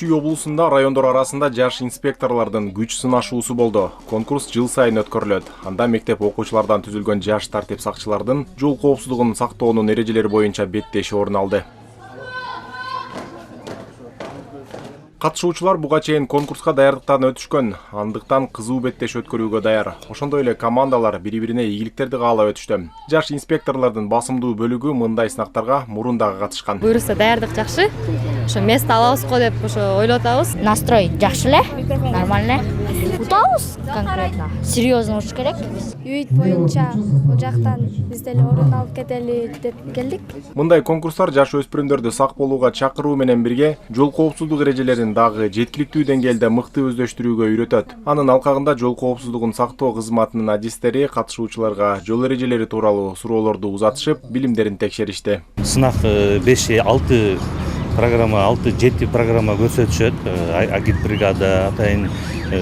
Чүй облусунда райондор арасында жаш инспекторлордун күч сынашуусу болду. Конкурс жыл сайын өткөрүлөт. Анда мектеп окуучулардан түзүлгөн жаш тартип сакчылардын жол коопсуздугун сактоонун эрежелери боюнча беттеши орун алды. Катышуучулар буга чейин конкурска даярдыктан өтүшкөн, андыктан кызуу беттеш өткөрүүгө даяр. Ошондой эле командалар бири-бирине ийгиликтерди каалап өтүштү. Жаш инспекторлордун басымдуу бөлүгү мындай сынактарга мурун дагы катышкан. Буюрса даярдык жакшы. Ошо место алабыз го деп ошо ойлоп атабыз. Настрой жакшы эле, нормально. Утабыз конкретно. Серьезно уч керек. Үйүт боюнча бул жактан биз деле орун алып кетели деп келдик. Мындай конкурстар жаш өспүрүмдөрдү сак болууга чакыруу менен бирге жол коопсуздук эрежелерин дагы жеткиликтүү деңгээлде мыкты өздөштүрүүгө үйрөтөт. Анын алкагында жол коопсуздугун сактоо кызматынын адистери катышуучуларга жол эрежелери тууралуу суроолорду узатышып, билимдерин текшеришти. Сынак 5-6 программа, 6-7 программа көрсөтүшөт. Агитбригада, атайын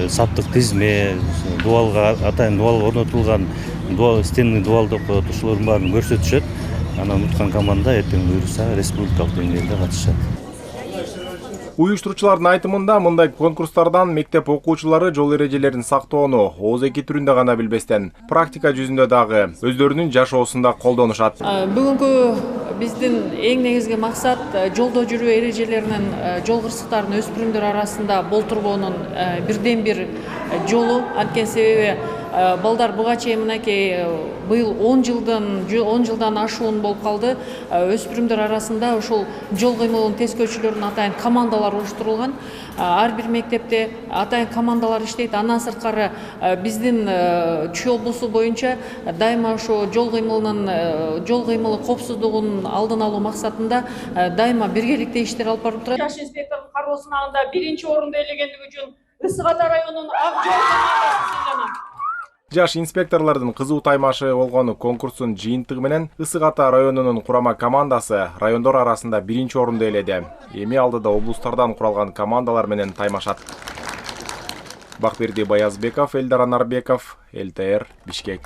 саптык тизме, дуалга, атайын дуал орнотулган, стенный дуалдык тушулардын баарын көрсөтүшөт. Анан уткан команда эртең буюрса республикалык деңгээлде катышат. Уюштуруучулардын айтымында мындай конкурстардан мектеп окуучулары жол эрежелерин сактоону ооз-эки түрүндө гана билбестен, практика жүзүндө дагы өздөрүнүн жашоосунда колдонушат. Бүгүнкү биздин эң негизги максат жолдо жүрүү эрежелеринин, жол кырсыктарын өспүрүмдөр арасында болтургонун бирден бир жолу. Анткени себеби балдар буга чейин мынакей быйыл 10 жылдан ашуун болуп калды. Өспүрүмдөр арасында ошол жол кыймылын тескөөчүлөрдүн атайын командалар олуштурулган. Ар бир мектепте атайын командалар иштейт. Андан сырткары биздин Чүй облусу боюнча дайыма ошо жол кыймылы коопсуздугунун алдын алуу максатында дайыма биргеликте иштер алып барып турат. Жаш инспектордун кароо сынагында 1-орунду ээлегендиги үчүн Ысык Ата районунун Ак Жол командасы сыйланат. Жаш инспекторлордун кызуу таймашы болгону конкурстун жыйынтыгы менен Ысык Ата районунун курама командасы райондор арасында 1-орунду ээледи. Эми алдыда облустардан куралган командалар менен таймашат. Бакберди Баязбеков, Элдар Анарбеков, ЛТР, Бишкек.